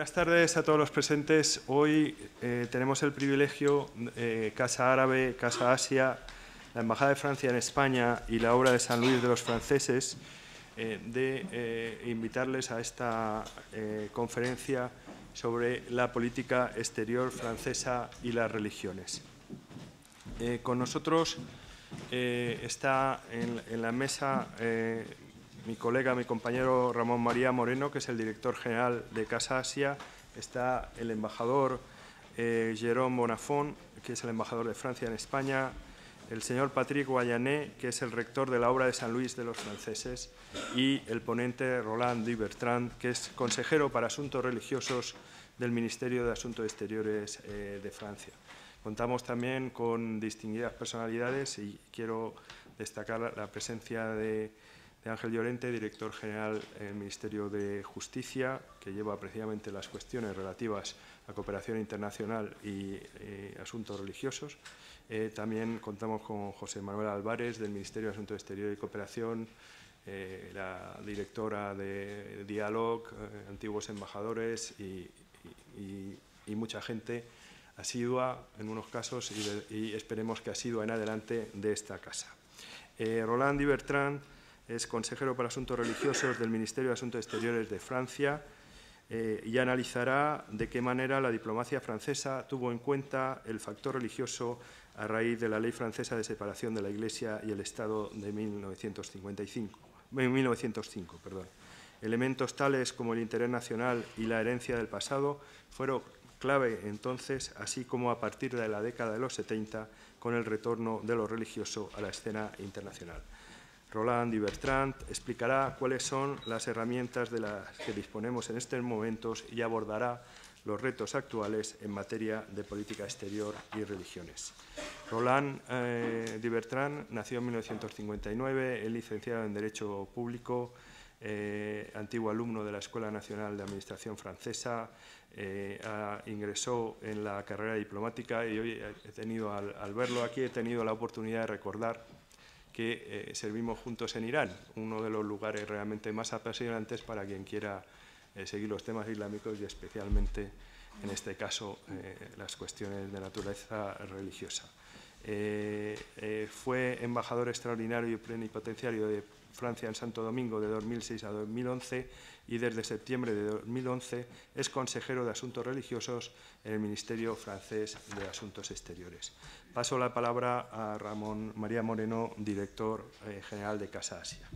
Buenas tardes a todos los presentes. Hoy tenemos el privilegio, Casa Árabe, Casa Asia, la Embajada de Francia en España y la obra de San Luis de los franceses, de invitarles a esta conferencia sobre la política exterior francesa y las religiones. Con nosotros está en la mesa mi colega, mi compañero Ramón María Moreno, que es el director general de Casa Asia. Está el embajador Jérôme Bonafont, que es el embajador de Francia en España. El señor Patrick Guyanet, que es el rector de la obra de San Luis de los franceses. Y el ponente Roland Dubertrand, que es consejero para asuntos religiosos del Ministerio de Asuntos Exteriores de Francia. Contamos también con distinguidas personalidades y quiero destacar la presencia de Ángel Llorente, director general del Ministerio de Justicia, que lleva precisamente las cuestiones relativas a cooperación internacional y asuntos religiosos. También contamos con José Manuel Álvarez, del Ministerio de Asuntos Exteriores y Cooperación, la directora de Dialog, antiguos embajadores y mucha gente asidua en unos casos y esperemos que asidua en adelante de esta casa. Roland Dubertrand es consejero para asuntos religiosos del Ministerio de Asuntos Exteriores de Francia y analizará de qué manera la diplomacia francesa tuvo en cuenta el factor religioso a raíz de la ley francesa de separación de la Iglesia y el Estado de 1905. Elementos tales como el interés nacional y la herencia del pasado fueron clave entonces, así como a partir de la década de los 70, con el retorno de lo religioso a la escena internacional. Roland Dubertrand explicará cuáles son las herramientas de las que disponemos en estos momentos y abordará los retos actuales en materia de política exterior y religiones. Roland Dubertrand nació en 1959, es licenciado en Derecho Público, antiguo alumno de la Escuela Nacional de Administración Francesa, ingresó en la carrera diplomática y hoy he tenido, al verlo aquí, he tenido la oportunidad de recordar que servimos juntos en Irán, uno de los lugares realmente más apasionantes para quien quiera seguir los temas islámicos y especialmente, en este caso, las cuestiones de naturaleza religiosa. Fue embajador extraordinario y plenipotenciario de Francia en Santo Domingo de 2006 a 2011 y desde septiembre de 2011 es consejero de Asuntos Religiosos en el Ministerio francés de Asuntos Exteriores. Paso la palabra a Ramón María Moreno, director general de Casa Asia.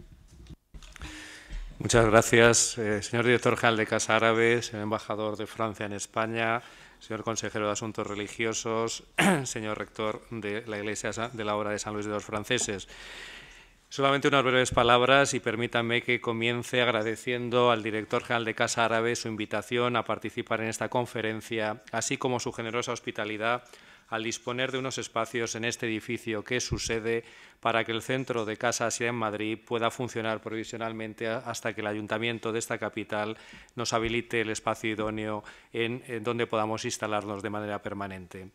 Muchas gracias, señor director general de Casa Árabe, señor embajador de Francia en España, señor consejero de Asuntos Religiosos, señor rector de la Iglesia de la obra de San Luis de los franceses. Solamente unas breves palabras y permítanme que comience agradeciendo al director general de Casa Árabe su invitación a participar en esta conferencia, así como su generosa hospitalidad al disponer de unos espacios en este edificio que es su sede para que el centro de Casa Asia en Madrid pueda funcionar provisionalmente hasta que el ayuntamiento de esta capital nos habilite el espacio idóneo en donde podamos instalarnos de manera permanente.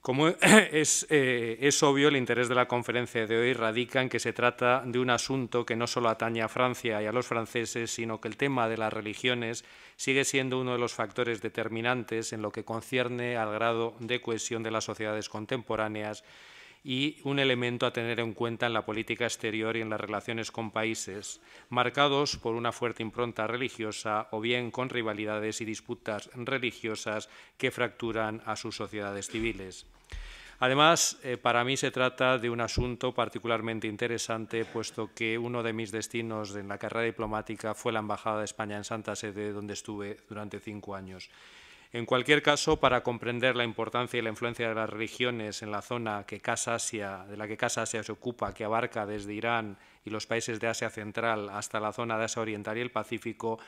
Como es obvio, el interés de la conferencia de hoy radica en que se trata de un asunto que no solo atañe a Francia y a los franceses, sino que el tema de las religiones sigue siendo uno de los factores determinantes en lo que concierne al grado de cohesión de las sociedades contemporáneas y un elemento a tener en cuenta en la política exterior y en las relaciones con países marcados por una fuerte impronta religiosa o bien con rivalidades y disputas religiosas que fracturan a sus sociedades civiles. Además, para mí se trata de un asunto particularmente interesante, puesto que uno de mis destinos en la carrera diplomática fue la Embajada de España en Santa Sede, donde estuve durante 5 años. En cualquier caso, para comprender la importancia y la influencia de las religiones en la zona de la que Casa Asia se ocupa, que abarca desde Irán y los países de Asia Central hasta la zona de Asia Oriental y el Pacífico,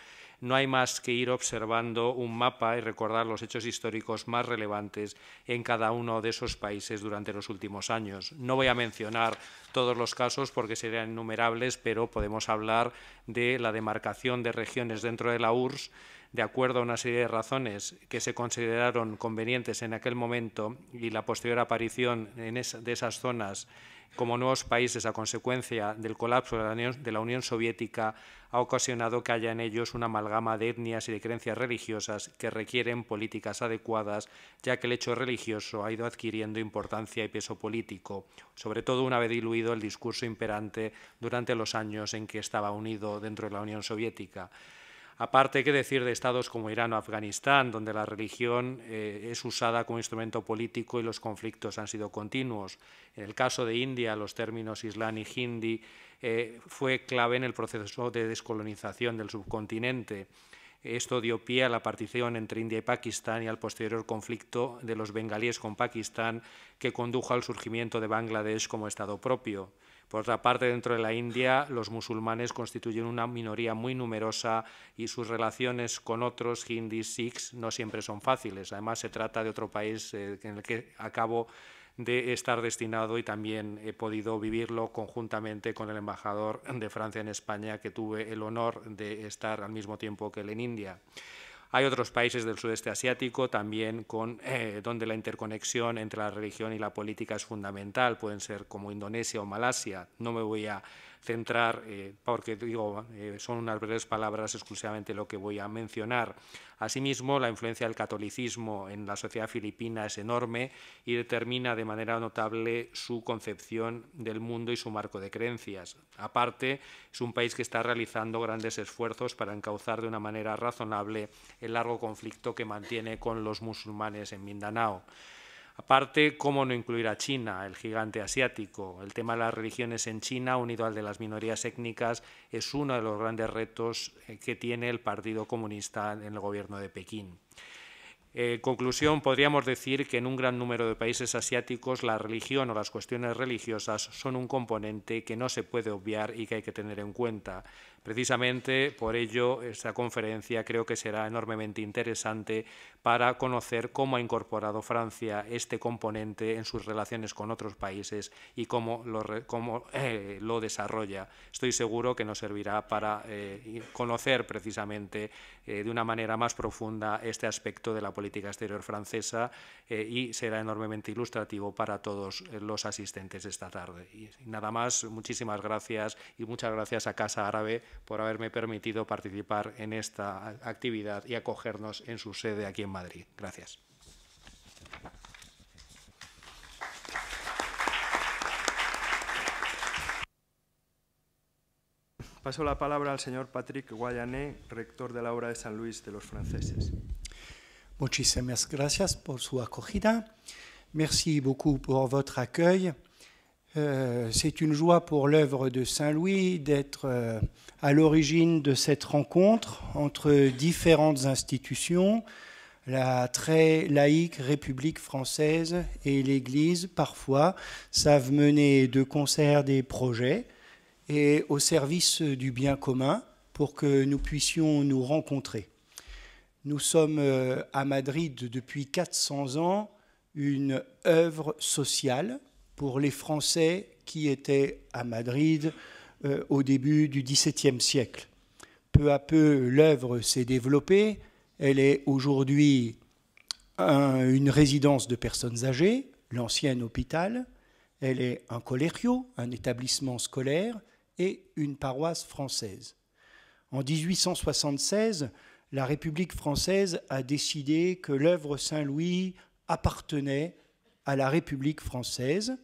no hay más que ir observando un mapa y recordar los hechos históricos más relevantes en cada uno de esos países durante los últimos años. No voy a mencionar todos los casos porque serían innumerables, pero podemos hablar de la demarcación de regiones dentro de la URSS, de acuerdo a una serie de razones que se consideraron convenientes en aquel momento y la posterior aparición de esas zonas como nuevos países a consecuencia del colapso de la Unión Soviética ha ocasionado que haya en ellos una amalgama de etnias y de creencias religiosas que requieren políticas adecuadas, ya que el hecho religioso ha ido adquiriendo importancia y peso político, sobre todo una vez diluido el discurso imperante durante los años en que estaba unido dentro de la Unión Soviética. Aparte, hay que decir de estados como Irán o Afganistán, donde la religión es usada como instrumento político y los conflictos han sido continuos. En el caso de India, los términos Islam y Hindi fue clave en el proceso de descolonización del subcontinente. Esto dio pie a la partición entre India y Pakistán y al posterior conflicto de los bengalíes con Pakistán, que condujo al surgimiento de Bangladesh como Estado propio. Por otra parte, dentro de la India, los musulmanes constituyen una minoría muy numerosa y sus relaciones con otros hindis, sikhs, no siempre son fáciles. Además, se trata de otro país en el que acabo de estar destinado y también he podido vivirlo conjuntamente con el embajador de Francia en España, que tuve el honor de estar al mismo tiempo que él en India. Hay otros países del sudeste asiático también donde la interconexión entre la religión y la política es fundamental, pueden ser como Indonesia o Malasia. No me voy a centrar, porque digo, son unas breves palabras exclusivamente lo que voy a mencionar. Asimismo, la influencia del catolicismo en la sociedad filipina es enorme y determina de manera notable su concepción del mundo y su marco de creencias. Aparte, es un país que está realizando grandes esfuerzos para encauzar de una manera razonable el largo conflicto que mantiene con los musulmanes en Mindanao. Aparte, ¿cómo no incluir a China, el gigante asiático? El tema de las religiones en China, unido al de las minorías étnicas, es uno de los grandes retos que tiene el Partido Comunista en el gobierno de Pekín. En conclusión, podríamos decir que en un gran número de países asiáticos la religión o las cuestiones religiosas son un componente que no se puede obviar y que hay que tener en cuenta. Precisamente por ello, esta conferencia creo que será enormemente interesante para conocer cómo ha incorporado Francia este componente en sus relaciones con otros países y cómo lo desarrolla. Estoy seguro que nos servirá para conocer precisamente de una manera más profunda este aspecto de la política exterior francesa y será enormemente ilustrativo para todos los asistentes esta tarde. Y nada más, muchísimas gracias y muchas gracias a Casa Árabe por haberme permitido participar en esta actividad y acogernos en su sede aquí en Madrid. Gracias. Paso la palabra al señor Patrick Guyanet, rector de la obra de San Luis de los Franceses. Muchísimas gracias por su acogida. Merci beaucoup pour votre accueil. C'est une joie pour l'œuvre de Saint-Louis d'être à l'origine de cette rencontre entre différentes institutions, la très laïque République française et l'Église, parfois, savent mener de concert des projets et au service du bien commun pour que nous puissions nous rencontrer. Nous sommes à Madrid depuis 400 ans une œuvre sociale pour les Français qui étaient à Madrid au début du XVIIe siècle. Peu à peu, l'œuvre s'est développée. Elle est aujourd'hui une résidence de personnes âgées, l'ancien hôpital. Elle est un colegio, un établissement scolaire, et une paroisse française. En 1876, la République française a décidé que l'œuvre Saint-Louis appartenait à la République française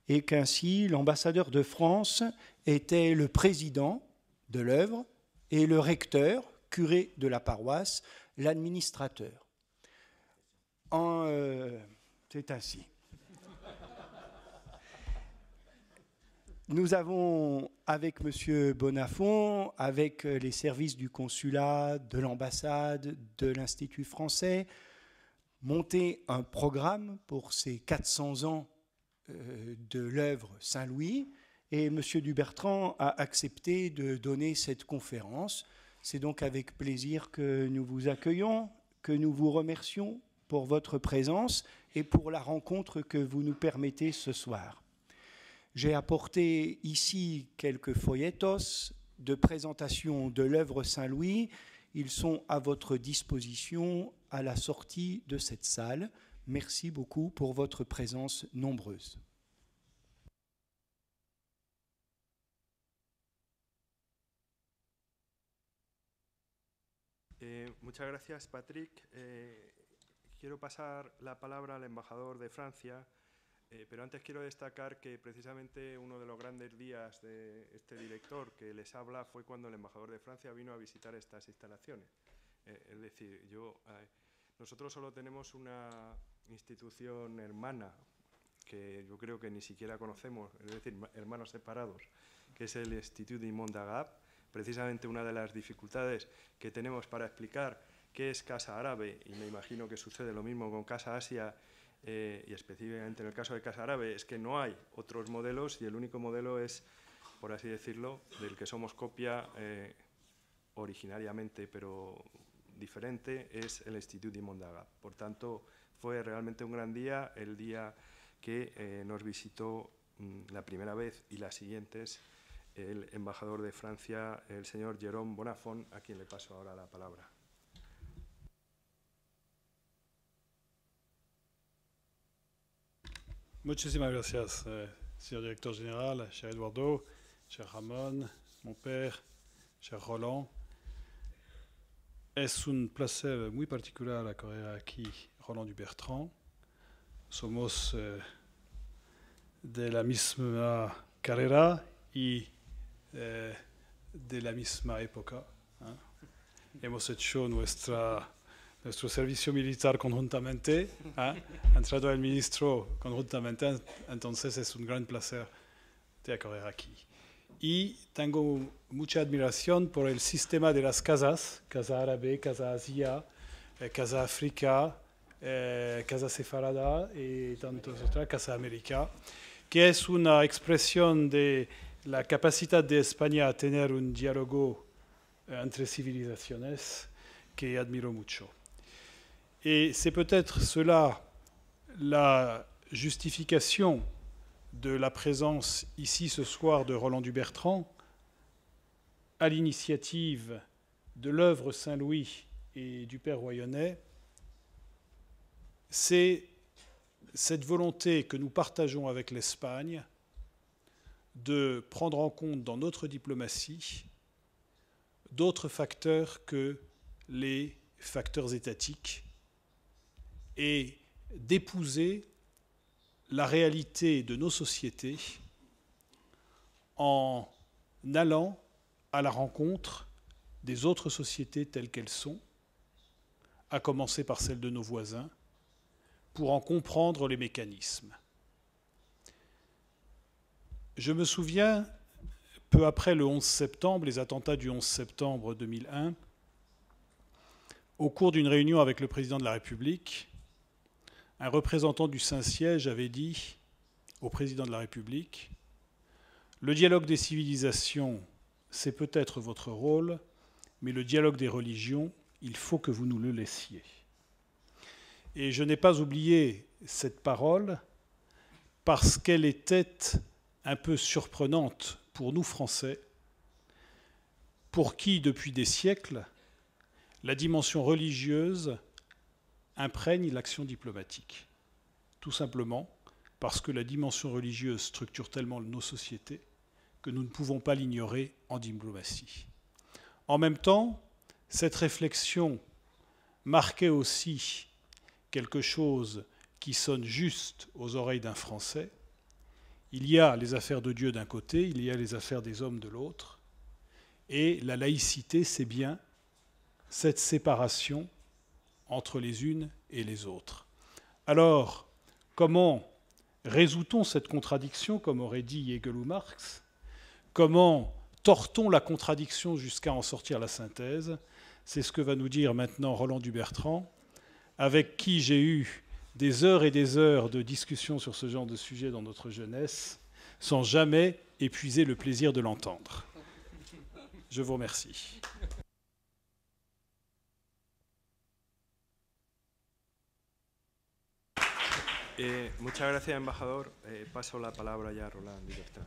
et qu'ainsi l'ambassadeur de France était le président de l'œuvre et le recteur, curé de la paroisse, l'administrateur. C'est ainsi. Nous avons, avec M. Bonnafont, avec les services du consulat, de l'ambassade, de l'Institut français, monté un programme pour ces 400 ans de l'œuvre Saint-Louis, et M. Dubertrand a accepté de donner cette conférence. C'est donc avec plaisir que nous vous accueillons, que nous vous remercions pour votre présence et pour la rencontre que vous nous permettez ce soir. J'ai apporté ici quelques folletos de présentation de l'œuvre Saint-Louis. Ils sont à votre disposition à la sortie de cette salle. Merci beaucoup pour votre présence nombreuse. Muchas gracias, Patrick. Quiero pasar la palabra al embajador de Francia, pero antes quiero destacar que precisamente uno de los grandes días de este director que les habla fue cuando el embajador de Francia vino a visitar estas instalaciones. Es decir, nosotros solo tenemos una institución hermana que yo creo que ni siquiera conocemos, es decir, hermanos separados, que es el Institut du Monde Arabe. Precisamente una de las dificultades que tenemos para explicar qué es Casa Árabe, y me imagino que sucede lo mismo con Casa Asia, y específicamente en el caso de Casa Árabe, es que no hay otros modelos y el único modelo es, por así decirlo, del que somos copia originariamente, pero diferente, es el Institut du Monde Arabe. Por tanto, fue realmente un gran día, el día que nos visitó la primera vez y las siguientes el embajador de Francia, el señor Jérôme Bonafont, a quien le paso ahora la palabra. Muchísimas gracias, señor director general, cher Eduardo, cher Ramón, mon père, cher Roland. Es un placer muy particular acoger aquí Roland Dubertrand. Somos de la misma carrera y de la misma época. Hemos hecho nuestro servicio militar conjuntamente, ha entrado el ministro conjuntamente, entonces es un gran placer de acoger aquí. Y tengo mucha admiración por el sistema de las casas, Casa Árabe, Casa Asia, Casa África, Casa Sefarada y tantos otras, Casa América, que es una expresión de la capacidad de España a tener un diálogo entre civilizaciones que admiro mucho. Et c'est peut-être cela la justification de la présence ici ce soir de Roland Dubertrand à l'initiative de l'œuvre Saint-Louis et du Père Royonnais. C'est cette volonté que nous partageons avec l'Espagne de prendre en compte dans notre diplomatie d'autres facteurs que les facteurs étatiques et d'épouser la réalité de nos sociétés en allant à la rencontre des autres sociétés telles qu'elles sont, à commencer par celles de nos voisins, pour en comprendre les mécanismes. Je me souviens, peu après le 11 septembre, les attentats du 11 septembre 2001, au cours d'une réunion avec le président de la République, un représentant du Saint-Siège avait dit au président de la République « Le dialogue des civilisations, c'est peut-être votre rôle, mais le dialogue des religions, il faut que vous nous le laissiez. » Et je n'ai pas oublié cette parole parce qu'elle était un peu surprenante pour nous Français, pour qui, depuis des siècles, la dimension religieuse imprègne l'action diplomatique. Tout simplement parce que la dimension religieuse structure tellement nos sociétés que nous ne pouvons pas l'ignorer en diplomatie. En même temps, cette réflexion marquait aussi quelque chose qui sonne juste aux oreilles d'un Français. Il y a les affaires de Dieu d'un côté, il y a les affaires des hommes de l'autre, et la laïcité, c'est bien cette séparation entre les unes et les autres. Alors, comment résout-on cette contradiction, comme aurait dit Hegel ou Marx? Comment tord-on la contradiction jusqu'à en sortir la synthèse? C'est ce que va nous dire maintenant Roland Dubertrand, avec qui j'ai eu des heures et des heures de discussion sur ce genre de sujet dans notre jeunesse, sans jamais épuiser le plaisir de l'entendre. Je vous remercie. Muchas gracias, embajador. Paso la palabra ya a Roland Dubertrand.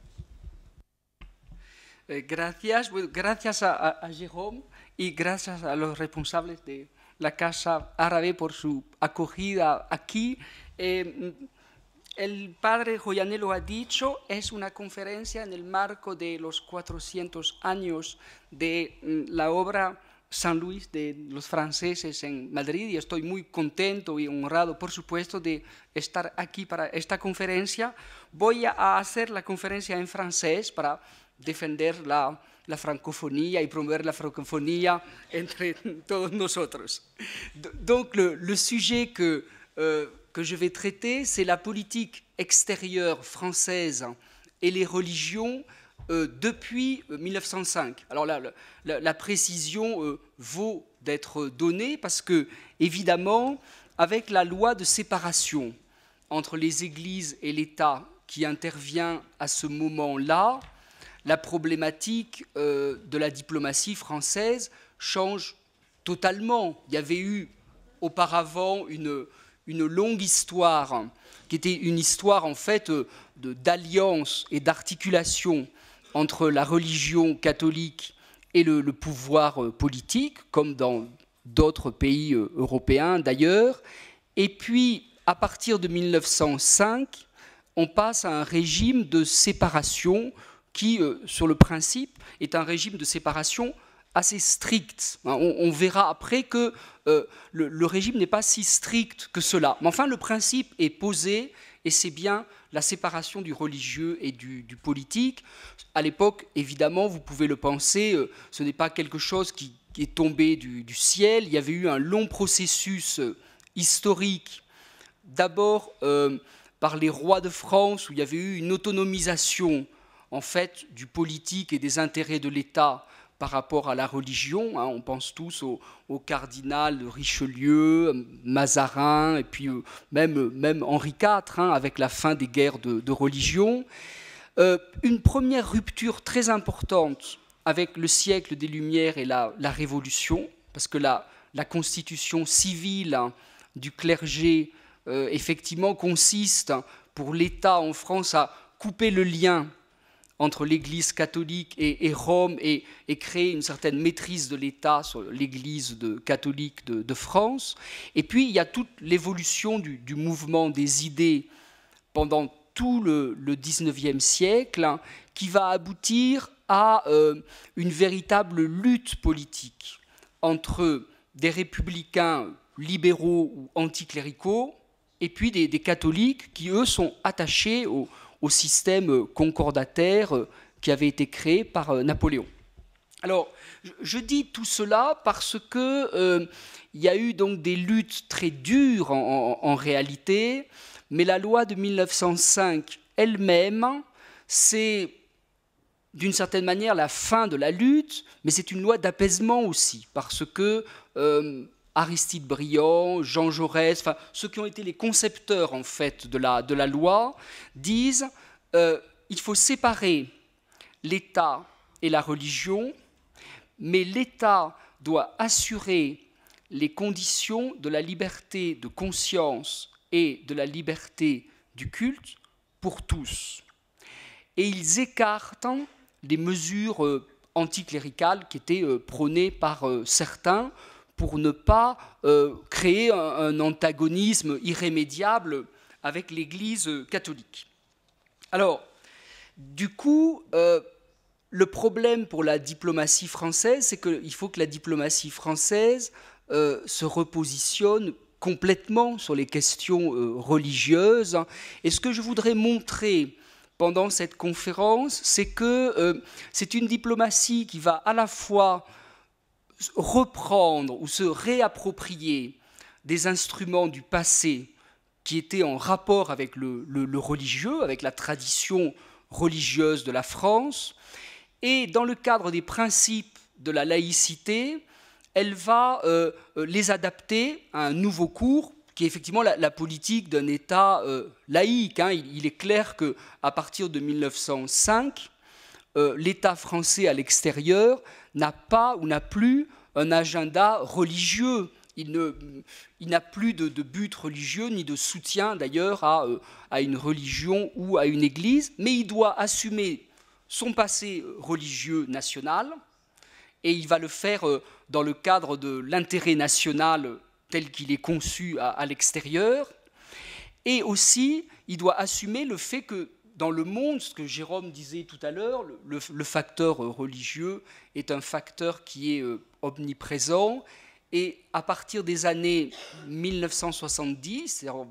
Gracias a Jérôme y gracias a los responsables de la Casa Árabe por su acogida aquí. El padre Royonnais lo ha dicho, es una conferencia en el marco de los 400 años de la obra San Luis de los franceses en Madrid y estoy muy contento y honrado, por supuesto, de estar aquí para esta conferencia. Voy a hacer la conferencia en francés para defender la francofonía y promover la francofonía entre todos nosotros. Donc le sujet que je vais traiter, c'est la politique extérieure française et les religions depuis 1905. Alors là, la précision vaut d'être donnée parce que, évidemment, avec la loi de séparation entre les églises et l'État qui intervient à ce moment-là, la problématique de la diplomatie française change totalement. Il y avait eu auparavant une longue histoire qui était une histoire en fait d'alliance et d'articulation entre la religion catholique et le pouvoir politique, comme dans d'autres pays européens d'ailleurs. Et puis, à partir de 1905, on passe à un régime de séparation qui, sur le principe, est un régime de séparation assez strict. On verra après que le régime n'est pas si strict que cela. Mais enfin, le principe est posé, et c'est bien la séparation du religieux et du politique. À l'époque, évidemment, vous pouvez le penser, ce n'est pas quelque chose qui est tombé du ciel. Il y avait eu un long processus historique, d'abord par les rois de France, où il y avait eu une autonomisation en fait, du politique et des intérêts de l'État par rapport à la religion. On pense tous au cardinal de Richelieu, Mazarin, et puis même Henri IV, avec la fin des guerres de religion. Une première rupture très importante avec le siècle des Lumières et la Révolution, parce que la constitution civile du clergé, effectivement, consiste pour l'État en France à couper le lien entre l'Église catholique et Rome et créer une certaine maîtrise de l'État sur l'Église catholique de France. Et puis, il y a toute l'évolution du mouvement des idées pendant tout le XIXe siècle qui va aboutir à une véritable lutte politique entre des républicains libéraux ou anticléricaux et puis des catholiques qui, eux, sont attachés au système concordataire qui avait été créé par Napoléon. Alors, je dis tout cela parce que il y a eu donc des luttes très dures en réalité, mais la loi de 1905 elle-même, c'est d'une certaine manière la fin de la lutte, mais c'est une loi d'apaisement aussi, parce que Aristide Briand, Jean Jaurès, enfin, ceux qui ont été les concepteurs en fait de la loi, disent il faut séparer l'État et la religion, mais l'État doit assurer les conditions de la liberté de conscience et de la liberté du culte pour tous. Et ils écartent les mesures anticléricales qui étaient prônées par certains, pour ne pas créer un antagonisme irrémédiable avec l'Église catholique. Alors, du coup, le problème pour la diplomatie française, c'est qu'il faut que la diplomatie française se repositionne complètement sur les questions religieuses. Et ce que je voudrais montrer pendant cette conférence, c'est que c'est une diplomatie qui va à la fois reprendre ou se réapproprier des instruments du passé qui étaient en rapport avec le religieux, avec la tradition religieuse de la France, et dans le cadre des principes de la laïcité, elle va les adapter à un nouveau cours qui est effectivement la politique d'un État laïque. Il est clair qu'à partir de 1905, l'État français à l'extérieur n'a pas ou n'a plus un agenda religieux. Il n'a plus de but religieux ni de soutien d'ailleurs à une religion ou à une église, mais il doit assumer son passé religieux national et il va le faire dans le cadre de l'intérêt national tel qu'il est conçu à l'extérieur. Et aussi, il doit assumer le fait que dans le monde, ce que Jérôme disait tout à l'heure, le facteur religieux est un facteur qui est omniprésent. Et à partir des années 1970, c'est-à-dire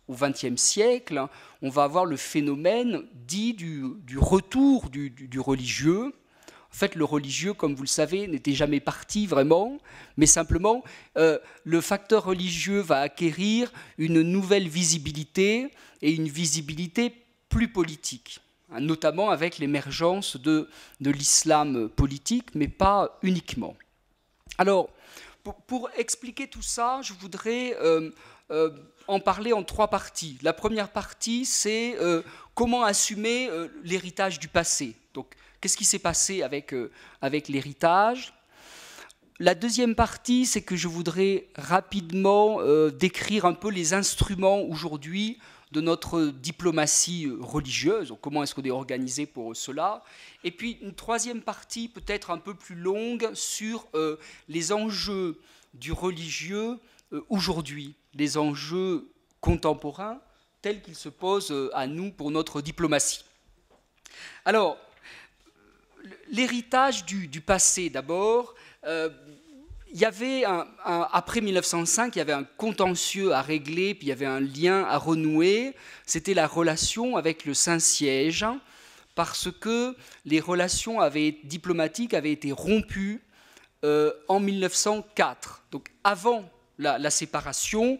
au XXe siècle, on va avoir le phénomène dit du retour du religieux. En fait, le religieux, comme vous le savez, n'était jamais parti vraiment, mais simplement, le facteur religieux va acquérir une nouvelle visibilité et une visibilité plus politique, hein, notamment avec l'émergence de l'islam politique, mais pas uniquement. Alors, pour expliquer tout ça, je voudrais en parler en trois parties. La première partie, c'est comment assumer l'héritage du passé. Donc, qu'est-ce qui s'est passé avec l'héritage? La deuxième partie, c'est que je voudrais rapidement décrire un peu les instruments aujourd'hui de notre diplomatie religieuse, donc comment est-ce qu'on est organisé pour cela. Et puis une troisième partie, peut-être un peu plus longue, sur les enjeux du religieux aujourd'hui, les enjeux contemporains tels qu'ils se posent à nous pour notre diplomatie. Alors, l'héritage du passé d'abord, il y avait après 1905, il y avait un contentieux à régler, puis il y avait un lien à renouer, c'était la relation avec le Saint-Siège, parce que les relations diplomatiques avaient été rompues en 1904, donc avant la séparation,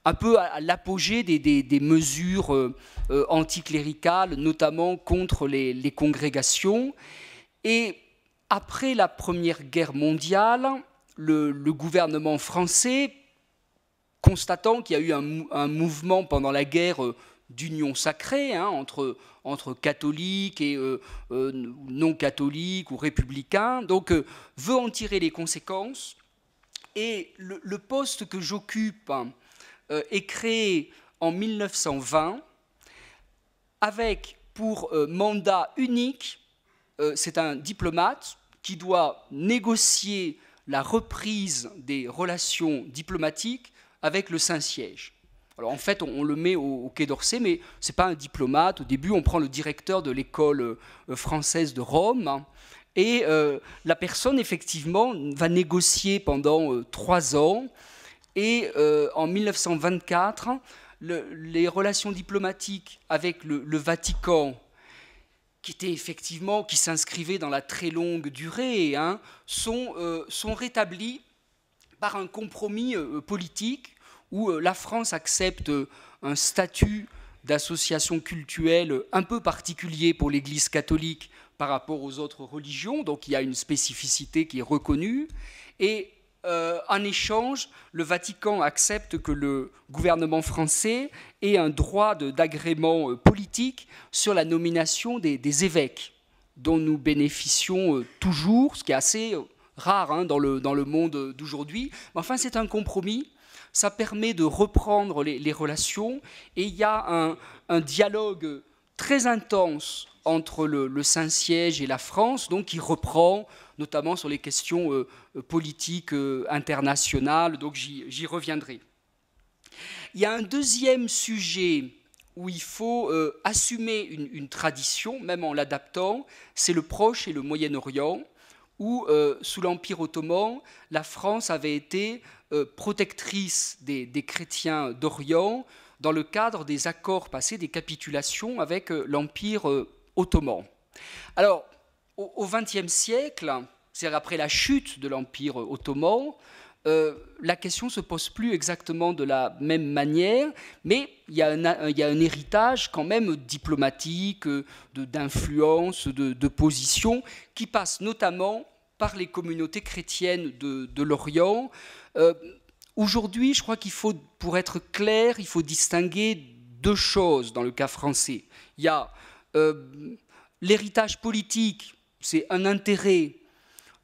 un peu à l'apogée des mesures anticléricales, notamment contre les congrégations. Et après la Première Guerre mondiale, le gouvernement français, constatant qu'il y a eu un mouvement pendant la guerre d'union sacrée, hein, entre catholiques et non-catholiques ou républicains, donc veut en tirer les conséquences. Et le poste que j'occupe est créé en 1920 avec pour mandat unique, c'est un diplomate qui doit négocier la reprise des relations diplomatiques avec le Saint-Siège. Alors en fait, on le met au Quai d'Orsay, mais ce n'est pas un diplomate. Au début, on prend le directeur de l'école française de Rome, et la personne, effectivement, va négocier pendant 3 ans, et en 1924, les relations diplomatiques avec le Vatican, qui s'inscrivaient dans la très longue durée, hein, sont rétablis par un compromis politique où la France accepte un statut d'association cultuelle un peu particulier pour l'Église catholique par rapport aux autres religions, donc il y a une spécificité qui est reconnue, et en échange, le Vatican accepte que le gouvernement français ait un droit d'agrément politique sur la nomination des évêques, dont nous bénéficions toujours, ce qui est assez rare hein, dans le monde d'aujourd'hui. Mais enfin, c'est un compromis, ça permet de reprendre les relations, et il y a un dialogue très intense entre le Saint-Siège et la France, donc qui reprend notamment sur les questions politiques internationales, donc j'y reviendrai. Il y a un deuxième sujet où il faut assumer une tradition, même en l'adaptant, c'est le Proche et le Moyen-Orient, où sous l'Empire ottoman, la France avait été protectrice des chrétiens d'Orient dans le cadre des accords passés, des capitulations avec l'Empire ottoman. Alors, au XXe siècle, c'est-à-dire après la chute de l'Empire ottoman, la question ne se pose plus exactement de la même manière, mais il y a un héritage quand même diplomatique, d'influence, de position, qui passe notamment par les communautés chrétiennes de l'Orient. Aujourd'hui, je crois qu'il faut, pour être clair, il faut distinguer 2 choses dans le cas français. Il y a l'héritage politique, c'est un intérêt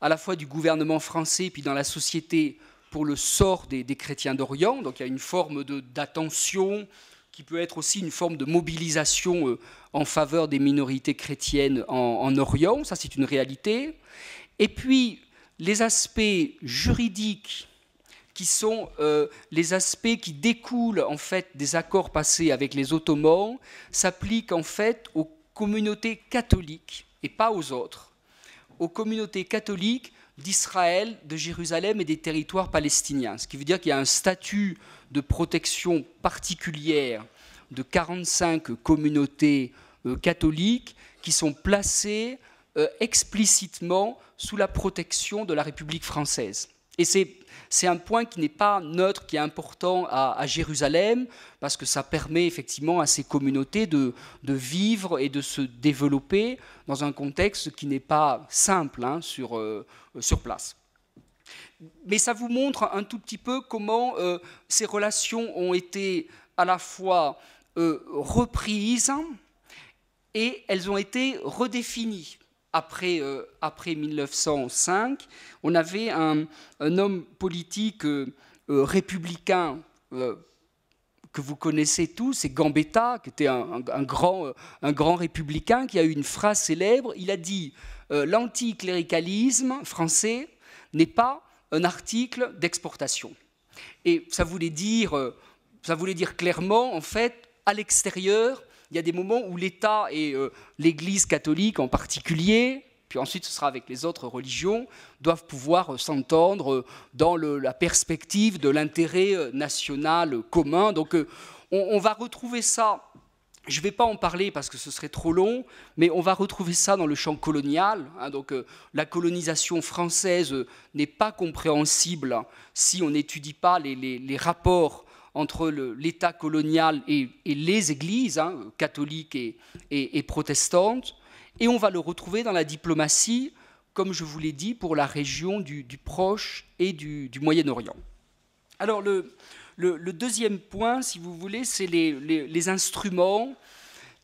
à la fois du gouvernement français puis dans la société pour le sort des chrétiens d'Orient. Donc il y a une forme d'attention qui peut être aussi une forme de mobilisation en faveur des minorités chrétiennes en Orient. Ça, c'est une réalité. Et puis, les aspects juridiques qui sont les aspects qui découlent en fait des accords passés avec les Ottomans s'appliquent en fait aux communautés catholiques et pas aux autres. Aux communautés catholiques d'Israël, de Jérusalem et des territoires palestiniens. Ce qui veut dire qu'il y a un statut de protection particulière de 45 communautés catholiques qui sont placées explicitement sous la protection de la République française. Et c'est un point qui n'est pas neutre, qui est important à Jérusalem, parce que ça permet effectivement à ces communautés de vivre et de se développer dans un contexte qui n'est pas simple sur place. Mais ça vous montre un tout petit peu comment ces relations ont été à la fois reprises et elles ont été redéfinies. Après 1905, on avait un homme politique républicain que vous connaissez tous, c'est Gambetta, qui était un grand républicain, qui a eu une phrase célèbre. Il a dit « L'anticléricalisme français n'est pas un article d'exportation ». Et ça voulait dire clairement, en fait, à l'extérieur, il y a des moments où l'État et l'Église catholique en particulier, puis ensuite ce sera avec les autres religions, doivent pouvoir s'entendre dans la perspective de l'intérêt national commun. Donc on va retrouver ça, je ne vais pas en parler parce que ce serait trop long, mais on va retrouver ça dans le champ colonial. Donc la colonisation française n'est pas compréhensible si on n'étudie pas les rapports entre l'État colonial et les églises, catholiques et protestantes, et on va le retrouver dans la diplomatie, comme je vous l'ai dit, pour la région du Proche et du Moyen-Orient. Alors le deuxième point, si vous voulez, c'est les instruments.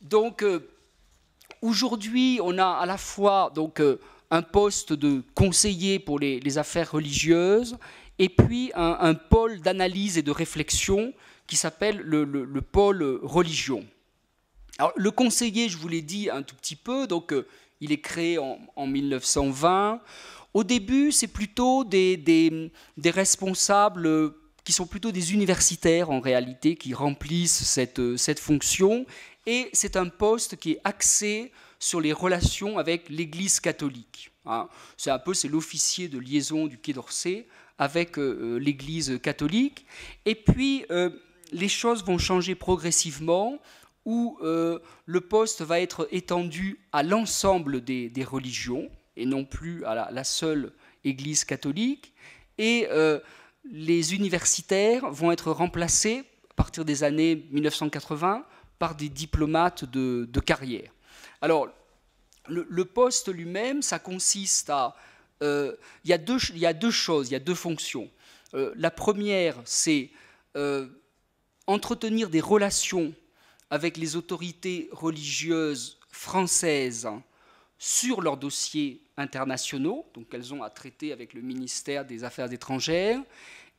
Donc aujourd'hui, on a à la fois un poste de conseiller pour les affaires religieuses, et puis un pôle d'analyse et de réflexion qui s'appelle le pôle religion. Alors, le conseiller, je vous l'ai dit un tout petit peu, donc il est créé en 1920. Au début, c'est plutôt des responsables qui sont plutôt des universitaires en réalité, qui remplissent cette fonction, et c'est un poste qui est axé sur les relations avec l'Église catholique. C'est l'officier de liaison du Quai d'Orsay avec l'Église catholique. Et puis, les choses vont changer progressivement, où le poste va être étendu à l'ensemble des religions, et non plus à la seule Église catholique. Et les universitaires vont être remplacés, à partir des années 1980, par des diplomates de carrière. Alors, le poste lui-même, ça consiste à... il y a deux choses, il y a deux fonctions. La première, c'est entretenir des relations avec les autorités religieuses françaises sur leurs dossiers internationaux, donc elles ont à traiter avec le ministère des Affaires étrangères.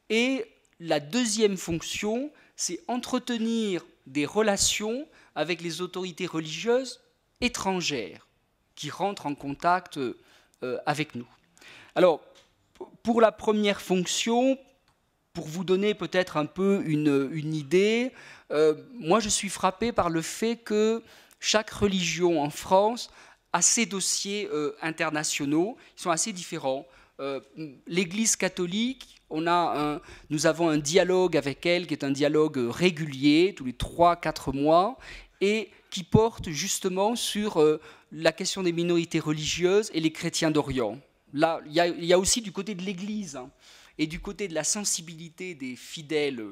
Et la deuxième fonction, c'est entretenir des relations avec les autorités religieuses étrangères qui rentrent en contact avec nous. Alors, pour la première fonction, pour vous donner peut-être un peu une idée, moi je suis frappé par le fait que chaque religion en France a ses dossiers internationaux, ils sont assez différents. L'Église catholique, nous avons un dialogue avec elle qui est un dialogue régulier, tous les 3-4 mois, et qui porte justement sur la question des minorités religieuses et les chrétiens d'Orient. Là, il y a aussi du côté de l'Église et du côté de la sensibilité des fidèles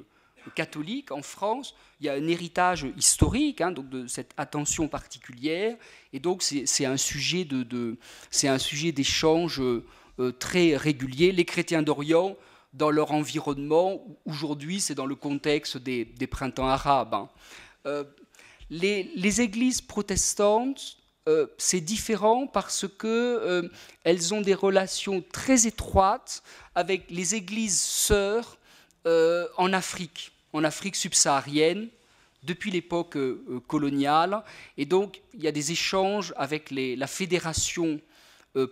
catholiques en France, il y a un héritage historique, donc de cette attention particulière, et donc c'est un sujet d'échange très régulier. Les chrétiens d'Orient, dans leur environnement, aujourd'hui c'est dans le contexte des printemps arabes. Les églises protestantes, c'est différent parce qu'elles ont des relations très étroites avec les églises sœurs en Afrique subsaharienne, depuis l'époque coloniale. Et donc, il y a des échanges avec la Fédération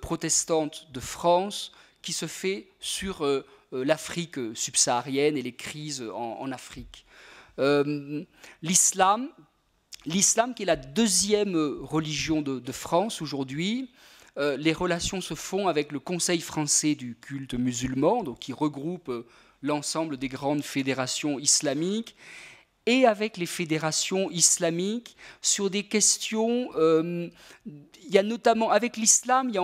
protestante de France qui se fait sur l'Afrique subsaharienne et les crises en Afrique. L'islam, qui est la deuxième religion de France aujourd'hui, les relations se font avec le Conseil français du culte musulman, donc qui regroupe l'ensemble des grandes fédérations islamiques, et avec les fédérations islamiques sur des questions. Il y a notamment, avec l'islam, il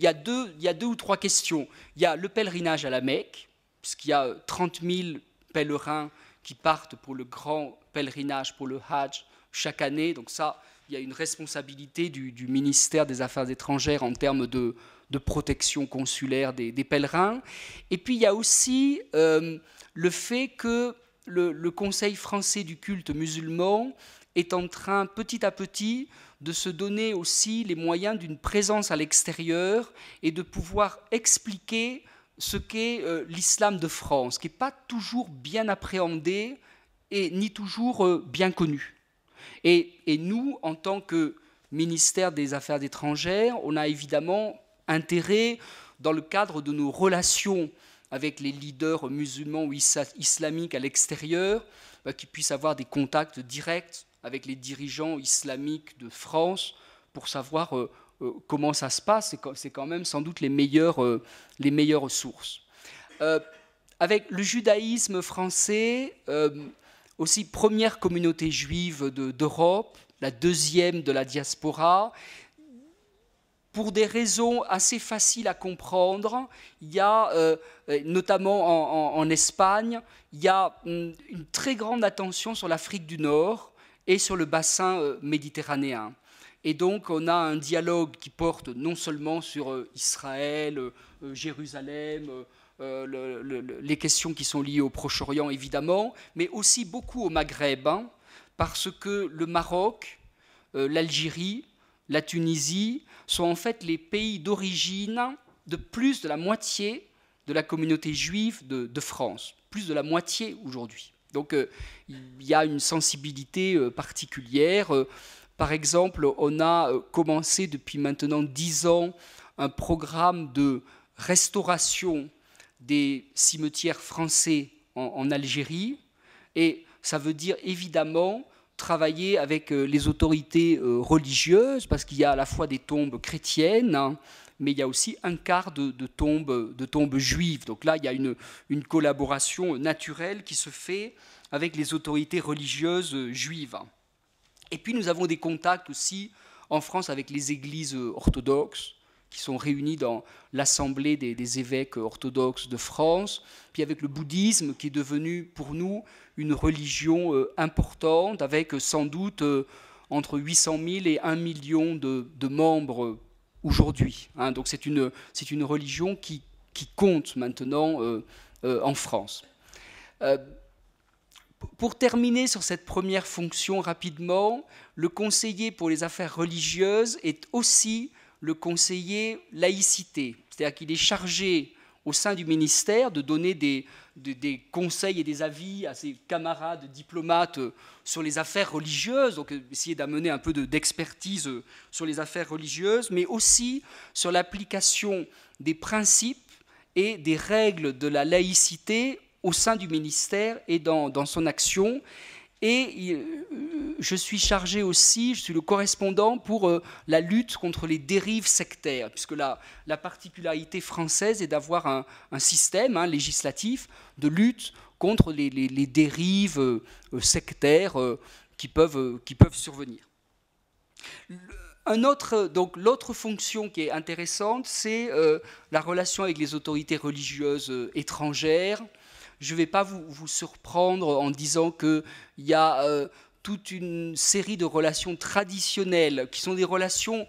y a deux ou trois questions. Il y a le pèlerinage à la Mecque, puisqu'il y a 30 000 pèlerins qui partent pour le grand pèlerinage, pour le Hajj, chaque année. Donc ça, il y a une responsabilité du ministère des Affaires étrangères en termes de protection consulaire des pèlerins. Et puis il y a aussi le fait que le Conseil français du culte musulman est en train, petit à petit, de se donner aussi les moyens d'une présence à l'extérieur et de pouvoir expliquer ce qu'est l'islam de France, qui n'est pas toujours bien appréhendé et ni toujours bien connu. Et nous, en tant que ministère des Affaires étrangères, on a évidemment intérêt, dans le cadre de nos relations avec les leaders musulmans ou islamiques à l'extérieur, qu'ils puissent avoir des contacts directs avec les dirigeants islamiques de France pour savoir comment ça se passe. C'est quand même sans doute les meilleures sources. Avec le judaïsme français, aussi première communauté juive d'Europe, la deuxième de la diaspora. Pour des raisons assez faciles à comprendre, il y a, notamment en Espagne, il y a une très grande attention sur l'Afrique du Nord et sur le bassin méditerranéen. Et donc on a un dialogue qui porte non seulement sur Israël, Jérusalem, les questions qui sont liées au Proche-Orient évidemment, mais aussi beaucoup au Maghreb, parce que le Maroc, l'Algérie, la Tunisie sont en fait les pays d'origine de plus de la moitié de la communauté juive de France, plus de la moitié aujourd'hui. Donc il y a une sensibilité particulière. Par exemple, on a commencé depuis maintenant 10 ans un programme de restauration des cimetières français en Algérie, et ça veut dire évidemment travailler avec les autorités religieuses, parce qu'il y a à la fois des tombes chrétiennes, mais il y a aussi un quart de tombes juives. Donc là, il y a une collaboration naturelle qui se fait avec les autorités religieuses juives. Et puis nous avons des contacts aussi en France avec les églises orthodoxes, qui sont réunies dans l'Assemblée des évêques orthodoxes de France, puis avec le bouddhisme, qui est devenu pour nous une religion importante, avec sans doute entre 800 000 et 1 million de membres aujourd'hui. Donc c'est une religion qui compte maintenant en France. Pour terminer sur cette première fonction rapidement, le conseiller pour les affaires religieuses est aussi le conseiller laïcité, c'est-à-dire qu'il est chargé au sein du ministère de donner des conseils et des avis à ses camarades diplomates sur les affaires religieuses, donc essayer d'amener un peu d'expertise sur les affaires religieuses, mais aussi sur l'application des principes et des règles de la laïcité au sein du ministère et dans son action. Et je suis chargé aussi, je suis le correspondant pour la lutte contre les dérives sectaires, puisque la particularité française est d'avoir un système législatif de lutte contre les dérives sectaires qui peuvent survenir. L'autre fonction qui est intéressante, c'est la relation avec les autorités religieuses étrangères. Je ne vais pas vous surprendre en disant qu'il y a toute une série de relations traditionnelles qui sont des relations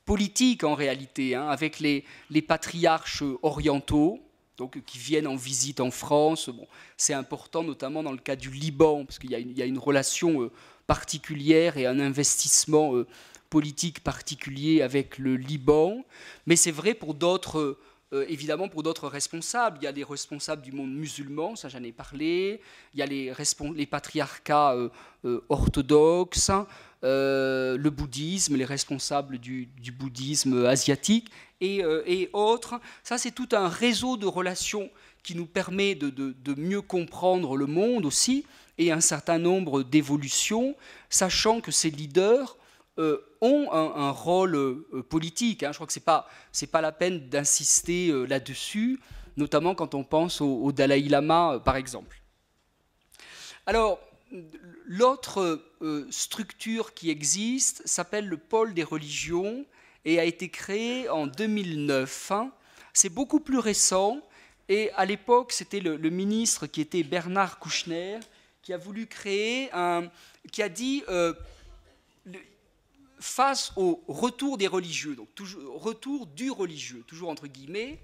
politiques en réalité, avec les patriarches orientaux, donc, qui viennent en visite en France. Bon, c'est important notamment dans le cas du Liban, parce qu'il y a une relation particulière et un investissement politique particulier avec le Liban. Mais c'est vrai pour d'autres... évidemment, pour d'autres responsables, il y a les responsables du monde musulman, ça j'en ai parlé, il y a les patriarcats orthodoxes, le bouddhisme, les responsables du bouddhisme asiatique et autres. Ça, c'est tout un réseau de relations qui nous permet de mieux comprendre le monde aussi et un certain nombre d'évolutions, sachant que ces leaders ont un rôle politique. Hein. Je crois que c'est pas la peine d'insister là-dessus, notamment quand on pense au Dalai Lama, par exemple. Alors, l'autre structure qui existe s'appelle le pôle des religions et a été créé en 2009. Hein. C'est beaucoup plus récent et à l'époque, c'était le ministre qui était Bernard Kouchner qui a voulu créer qui a dit face au retour des religieux, donc toujours, retour du religieux, toujours entre guillemets,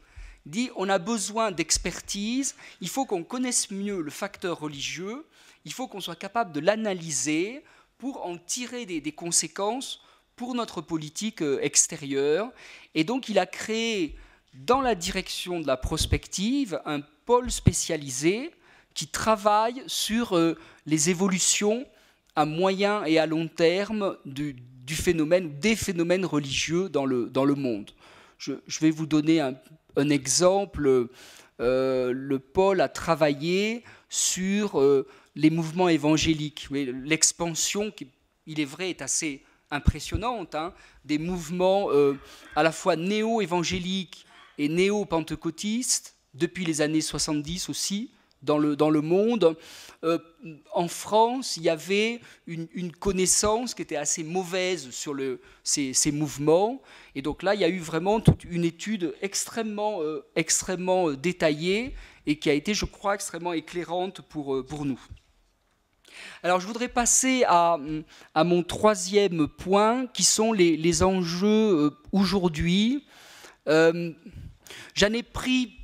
dit on a besoin d'expertise, il faut qu'on connaisse mieux le facteur religieux, il faut qu'on soit capable de l'analyser pour en tirer des conséquences pour notre politique extérieure. Et donc il a créé dans la direction de la prospective un pôle spécialisé qui travaille sur les évolutions à moyen et à long terme du phénomène, des phénomènes religieux dans le monde. Je vais vous donner un exemple. Le pôle a travaillé sur les mouvements évangéliques. L'expansion, qui, il est vrai, est assez impressionnante, hein, des mouvements à la fois néo-évangéliques et néo-pentecôtistes, depuis les années 70 aussi, dans le monde. En France, il y avait une connaissance qui était assez mauvaise sur ces mouvements. Et donc là, il y a eu vraiment toute une étude extrêmement détaillée et qui a été, je crois, extrêmement éclairante pour nous. Alors, je voudrais passer à mon troisième point, qui sont les enjeux aujourd'hui. J'en ai pris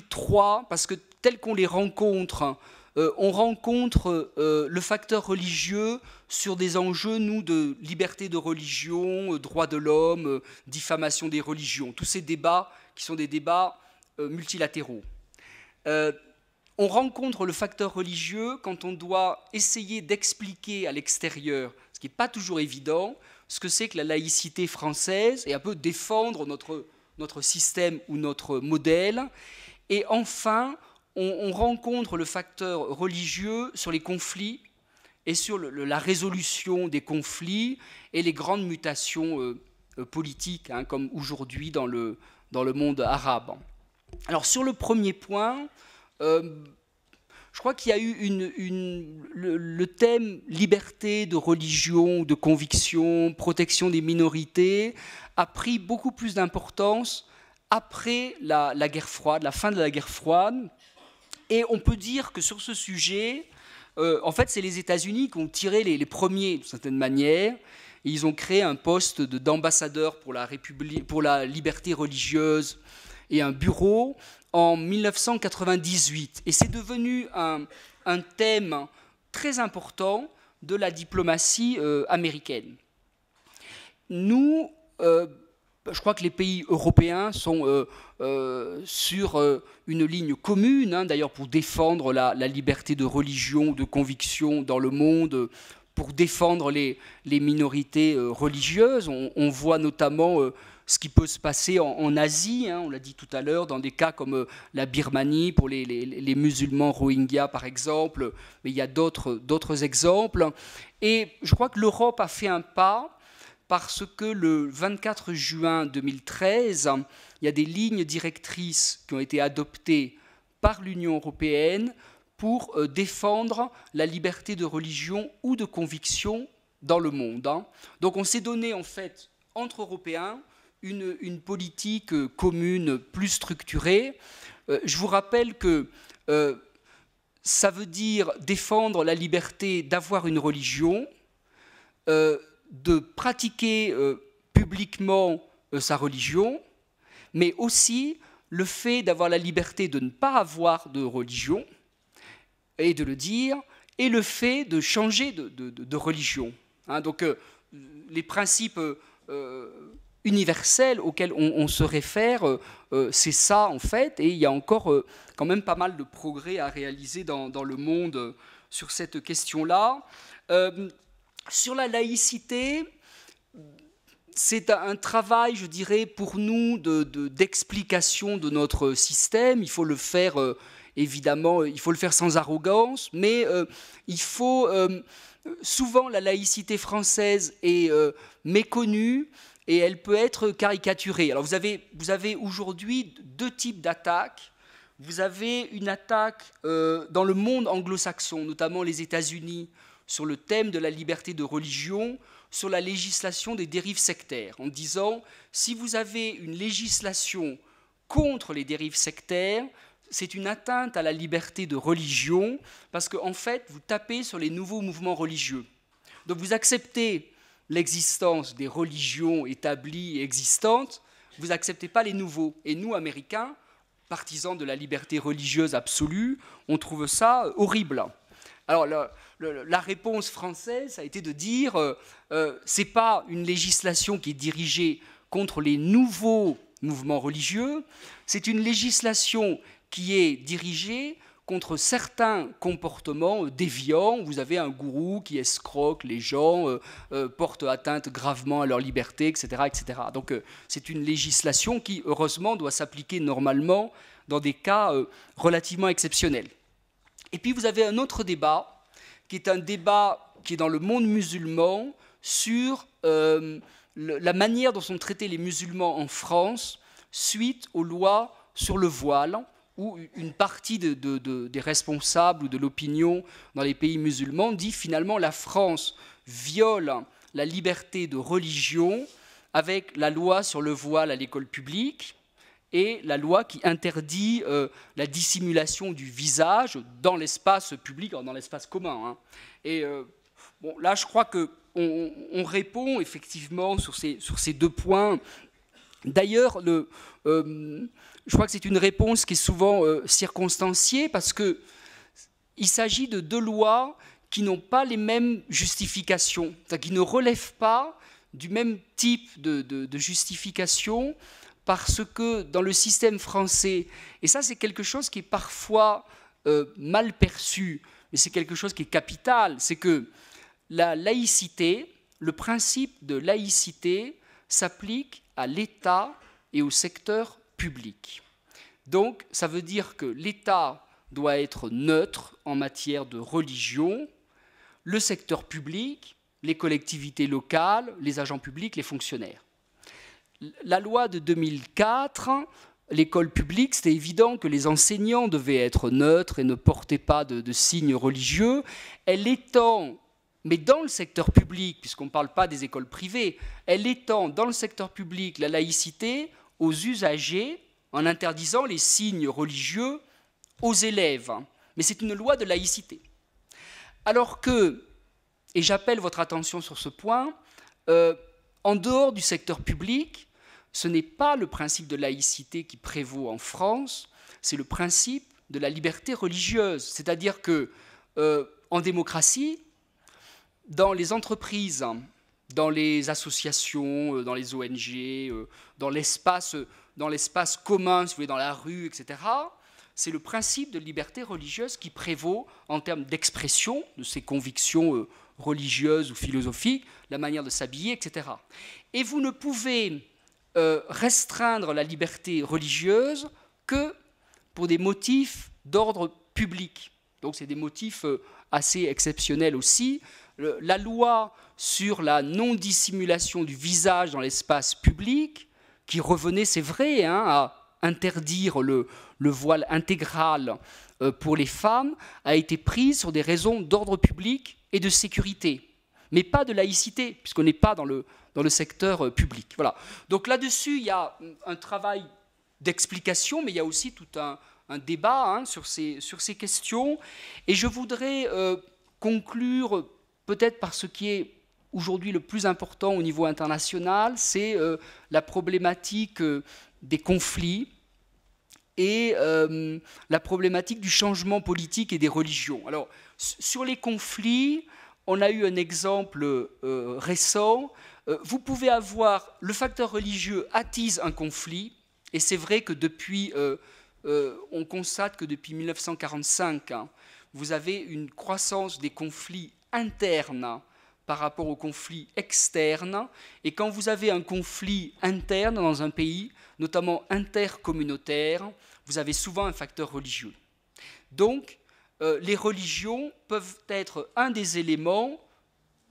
trois, parce que tels qu'on les rencontre, on rencontre le facteur religieux sur des enjeux, nous, de liberté de religion, droits de l'homme, diffamation des religions, tous ces débats qui sont des débats multilatéraux. On rencontre le facteur religieux quand on doit essayer d'expliquer à l'extérieur, ce qui n'est pas toujours évident, ce que c'est que la laïcité française et un peu défendre notre système ou notre modèle. Et enfin, on rencontre le facteur religieux sur les conflits et sur la résolution des conflits et les grandes mutations politiques, hein, comme aujourd'hui dans le monde arabe. Alors sur le premier point, je crois qu'il y a eu le thème liberté de religion, de conviction, protection des minorités a pris beaucoup plus d'importance après la guerre froide, la fin de la guerre froide. Et on peut dire que sur ce sujet, en fait, c'est les États-Unis qui ont tiré les premiers, d'une certaine manière. Et ils ont créé un poste d'ambassadeur pour la liberté religieuse et un bureau en 1998. Et c'est devenu un thème très important de la diplomatie américaine. Nous, je crois que les pays européens sont sur une ligne commune, hein, d'ailleurs pour défendre la liberté de religion, de conviction dans le monde, pour défendre les minorités religieuses. On voit notamment ce qui peut se passer en Asie, hein, on l'a dit tout à l'heure, dans des cas comme la Birmanie, pour les musulmans Rohingyas par exemple, mais il y a d'autres exemples. Et je crois que l'Europe a fait un pas, parce que le 24 juin 2013, il y a des lignes directrices qui ont été adoptées par l'Union européenne pour défendre la liberté de religion ou de conviction dans le monde. Donc on s'est donné en fait, entre Européens, une politique commune plus structurée. Je vous rappelle que ça veut dire défendre la liberté d'avoir une religion, de pratiquer publiquement sa religion, mais aussi le fait d'avoir la liberté de ne pas avoir de religion, et de le dire, et le fait de changer de religion. Hein, donc les principes universels auxquels on se réfère, c'est ça en fait, et il y a encore quand même pas mal de progrès à réaliser dans le monde sur cette question-là. Sur la laïcité, c'est un travail, je dirais, pour nous d'explication de notre système. Il faut le faire évidemment, il faut le faire sans arrogance, mais il faut... souvent, la laïcité française est méconnue et elle peut être caricaturée. Alors, vous avez aujourd'hui deux types d'attaques. Vous avez une attaque dans le monde anglo-saxon, notamment les États-Unis, sur le thème de la liberté de religion, sur la législation des dérives sectaires, en disant, si vous avez une législation contre les dérives sectaires, c'est une atteinte à la liberté de religion, parce qu'en fait, vous tapez sur les nouveaux mouvements religieux. Donc vous acceptez l'existence des religions établies et existantes, vous n'acceptez pas les nouveaux. Et nous, Américains, partisans de la liberté religieuse absolue, on trouve ça horrible. Alors, la réponse française a été de dire c'est pas une législation qui est dirigée contre les nouveaux mouvements religieux, c'est une législation qui est dirigée contre certains comportements déviants. Vous avez un gourou qui escroque les gens, porte atteinte gravement à leur liberté, etc. etc. Donc c'est une législation qui, heureusement, doit s'appliquer normalement dans des cas relativement exceptionnels. Et puis vous avez un autre débat, qui est un débat qui est dans le monde musulman sur la manière dont sont traités les musulmans en France suite aux lois sur le voile, où une partie des responsables ou de l'opinion dans les pays musulmans dit finalement la France viole la liberté de religion avec la loi sur le voile à l'école publique et la loi qui interdit la dissimulation du visage dans l'espace public, dans l'espace commun. Hein. Et bon, là, je crois qu'on répond effectivement sur ces deux points. D'ailleurs, je crois que c'est une réponse qui est souvent circonstanciée parce qu'il s'agit de deux lois qui n'ont pas les mêmes justifications, qui ne relèvent pas du même type de justification parce que dans le système français, et ça c'est quelque chose qui est parfois mal perçu, mais c'est quelque chose qui est capital, c'est que la laïcité, le principe de laïcité s'applique à l'État et au secteur public. Donc, ça veut dire que l'État doit être neutre en matière de religion, le secteur public, les collectivités locales, les agents publics, les fonctionnaires. La loi de 2004, l'école publique, c'était évident que les enseignants devaient être neutres et ne portaient pas de signes religieux. Elle étend, mais dans le secteur public, puisqu'on ne parle pas des écoles privées, elle étend dans le secteur public la laïcité aux usagers en interdisant les signes religieux aux élèves. Mais c'est une loi de laïcité. Alors que, et j'appelle votre attention sur ce point, en dehors du secteur public, ce n'est pas le principe de laïcité qui prévaut en France, c'est le principe de la liberté religieuse. C'est-à-dire que, en démocratie, dans les entreprises, dans les associations, dans les ONG, dans l'espace commun, si vous voulez, dans la rue, etc., c'est le principe de liberté religieuse qui prévaut en termes d'expression de ses convictions religieuses ou philosophiques, la manière de s'habiller, etc. Et vous ne pouvez restreindre la liberté religieuse que pour des motifs d'ordre public. Donc c'est des motifs assez exceptionnels aussi. La loi sur la non-dissimulation du visage dans l'espace public, qui revenait, c'est vrai, hein, à interdire le voile intégral pour les femmes, a été prise sur des raisons d'ordre public et de sécurité, mais pas de laïcité, puisqu'on n'est pas dans le secteur public. Voilà. Donc là-dessus, il y a un travail d'explication, mais il y a aussi tout un débat hein, sur ces questions. Et je voudrais conclure peut-être par ce qui est aujourd'hui le plus important au niveau international, c'est la problématique des conflits et la problématique du changement politique et des religions. Alors, sur les conflits, on a eu un exemple récent. Vous pouvez avoir le facteur religieux attise un conflit, et c'est vrai que depuis, on constate que depuis 1945, hein, vous avez une croissance des conflits internes par rapport aux conflits externes. Et quand vous avez un conflit interne dans un pays, notamment intercommunautaire, vous avez souvent un facteur religieux. Donc, les religions peuvent être un des éléments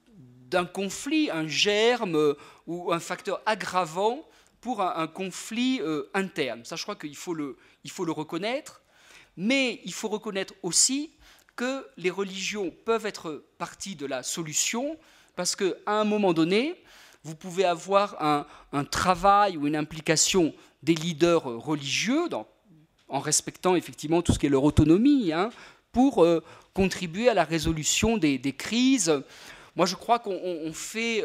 d'un conflit, un germe ou un facteur aggravant pour un conflit interne. Ça, je crois qu'il faut le reconnaître, mais il faut reconnaître aussi que les religions peuvent être partie de la solution, parce qu'à un moment donné, vous pouvez avoir un travail ou une implication des leaders religieux, en respectant effectivement tout ce qui est leur autonomie, hein, pour contribuer à la résolution des crises. Moi, je crois qu'on fait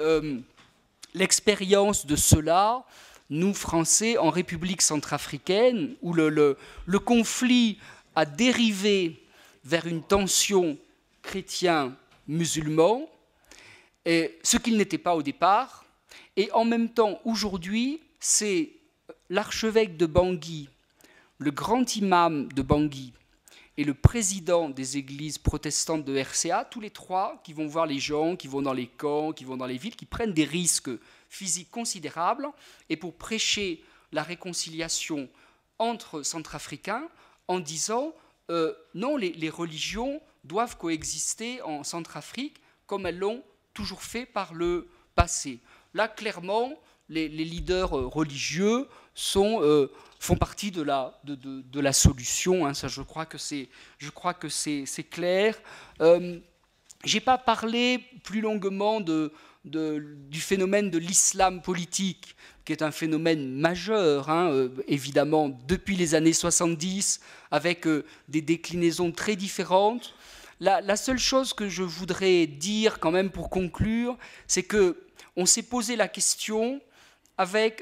l'expérience de cela, nous, Français, en République centrafricaine, où le conflit a dérivé vers une tension chrétien-musulman, ce qu'il n'était pas au départ. Et en même temps, aujourd'hui, c'est l'archevêque de Bangui, le grand imam de Bangui et le président des églises protestantes de RCA, tous les trois qui vont voir les gens, qui vont dans les camps, qui vont dans les villes, qui prennent des risques physiques considérables, et pour prêcher la réconciliation entre Centrafricains en disant non, les religions doivent coexister en Centrafrique comme elles l'ont toujours fait par le passé. Là, clairement, les leaders religieux font partie de la solution. Hein, ça, je crois que c'est clair. Je n'ai pas parlé plus longuement du phénomène de l'islam politique, qui est un phénomène majeur, hein, évidemment, depuis les années 70, avec des déclinaisons très différentes. La seule chose que je voudrais dire quand même pour conclure, c'est qu'on s'est posé la question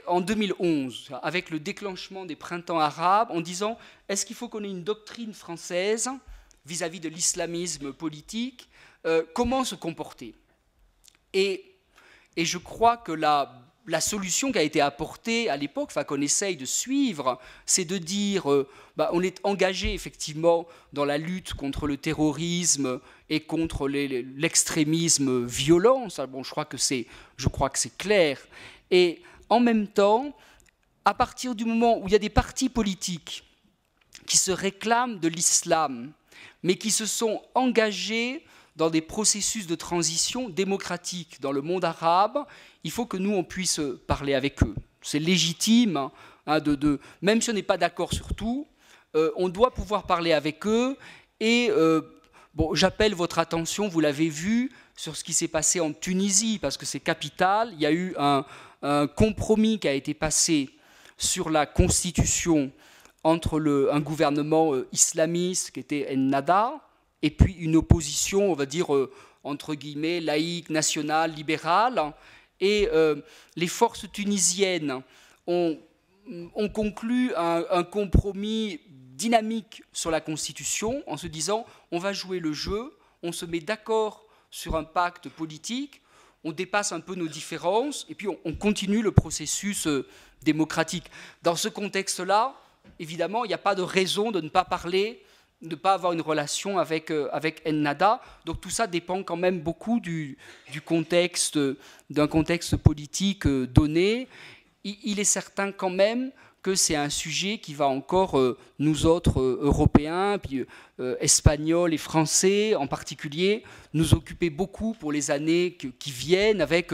en 2011, avec le déclenchement des printemps arabes, en disant est-ce qu'il faut qu'on ait une doctrine française vis-à-vis de l'islamisme politique, comment se comporter? Et je crois que la solution qui a été apportée à l'époque, qu'on essaye de suivre, c'est de dire on est engagé effectivement dans la lutte contre le terrorisme et contre l'extrémisme violent. Ça, bon, je crois que c'est clair. Et en même temps, à partir du moment où il y a des partis politiques qui se réclament de l'islam, mais qui se sont engagés dans des processus de transition démocratique dans le monde arabe, il faut que nous, on puisse parler avec eux. C'est légitime, hein, même si on n'est pas d'accord sur tout, on doit pouvoir parler avec eux. Et bon, j'appelle votre attention, vous l'avez vu, sur ce qui s'est passé en Tunisie, parce que c'est capital. Il y a eu un compromis qui a été passé sur la constitution entre un gouvernement islamiste qui était Ennahda et puis une opposition, on va dire, entre guillemets, laïque, nationale, libérale. Et les forces tunisiennes ont conclu un compromis dynamique sur la Constitution en se disant on va jouer le jeu, on se met d'accord sur un pacte politique, on dépasse un peu nos différences et puis on continue le processus démocratique. Dans ce contexte-là, évidemment, il n'y a pas de raison de ne pas parler, de ne pas avoir une relation avec Ennahda. Donc tout ça dépend quand même beaucoup d'un contexte politique donné. Il est certain quand même que c'est un sujet qui va encore, nous autres Européens, puis Espagnols et Français en particulier, nous occuper beaucoup pour les années qui viennent, avec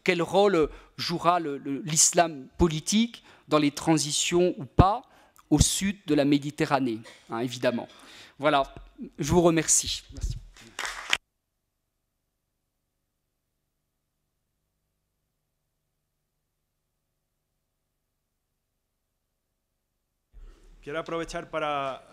quel rôle jouera l'islam politique dans les transitions ou pas au sud de la Méditerranée, hein, évidemment. Voilà, je vous remercie. Merci. Quiero aprovechar para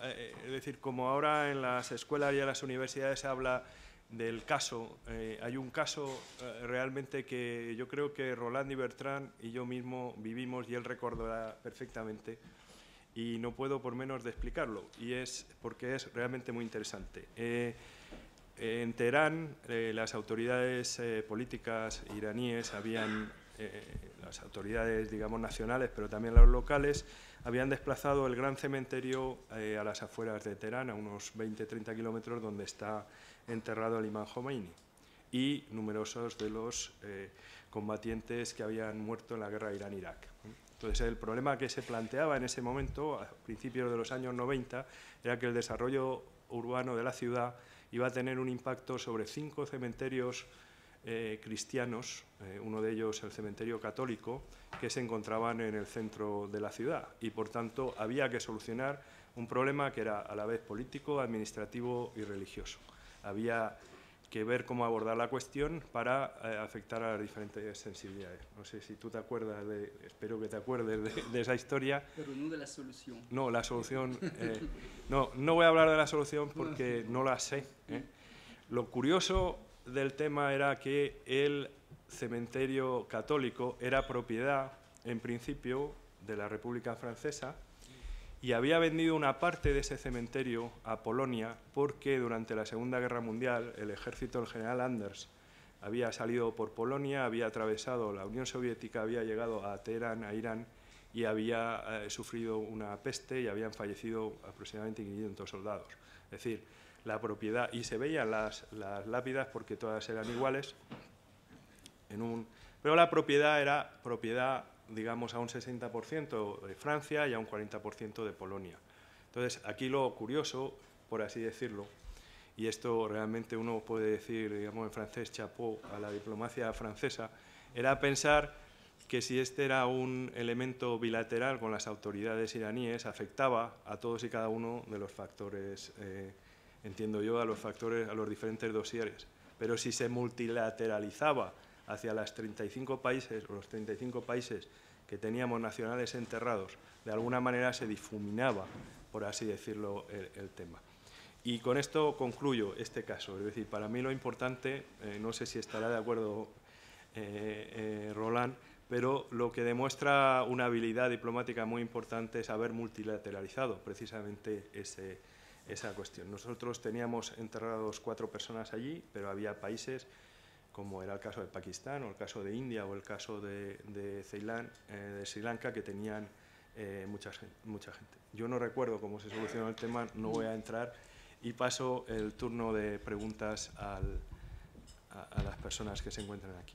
decir, como ahora en las escuelas y en las universidades se habla del caso, hay un caso realmente que yo creo que Roland y Bertrand y yo mismo vivimos y él recordará perfectamente y no puedo por menos de explicarlo, y es porque es realmente muy interesante. En Teherán, las autoridades políticas iraníes las autoridades, digamos, nacionales, pero también las locales, habían desplazado el gran cementerio a las afueras de Teherán, a unos 20-30 kilómetros, donde está enterrado el imam Khomeini y numerosos de los combatientes que habían muerto en la guerra Irán-Irak. Entonces, el problema que se planteaba en ese momento, a principios de los años 90, era que el desarrollo urbano de la ciudad iba a tener un impacto sobre 5 cementerios cristianos, uno de ellos el cementerio católico, que se encontraban en el centro de la ciudad, y por tanto había que solucionar un problema que era a la vez político, administrativo y religioso. Había que ver cómo abordar la cuestión para afectar a las diferentes sensibilidades. No sé si tú te acuerdas, espero que te acuerdes de esa historia. Pero no de la solución. No, la solución... no voy a hablar de la solución porque no la sé. Lo curioso del tema era que el cementerio católico era propiedad, en principio, de la República Francesa, y había vendido una parte de ese cementerio a Polonia porque durante la Segunda Guerra Mundial el ejército del general Anders había salido por Polonia, había atravesado la Unión Soviética, había llegado a Teherán, a Irán, y había sufrido una peste y habían fallecido aproximadamente 500 soldados. Es decir, la propiedad, y se veían las lápidas porque todas eran iguales, pero la propiedad era propiedad, digamos, a un 60% de Francia y a un 40% de Polonia. Entonces, aquí lo curioso, por así decirlo, y esto realmente uno puede decir, digamos en francés, chapeau a la diplomacia francesa, era pensar que si este era un elemento bilateral con las autoridades iraníes, afectaba a todos y cada uno de los factores, entiendo yo, a los diferentes dosieres. Pero si se multilateralizaba hacia los 35 países que teníamos nacionales enterrados, de alguna manera se difuminaba, por así decirlo, el tema. Y con esto concluyo este caso. Es decir, para mí lo importante, no sé si estará de acuerdo Roland, pero lo que demuestra una habilidad diplomática muy importante es haber multilateralizado precisamente esa cuestión. Nosotros teníamos enterrados 4 personas allí, pero había países, como era el caso de Pakistán, o el caso de India, o el caso de Ceilán, de Sri Lanka, que tenían mucha gente. Yo no recuerdo cómo se solucionó el tema, no voy a entrar, y paso el turno de preguntas a las personas que se encuentran aquí.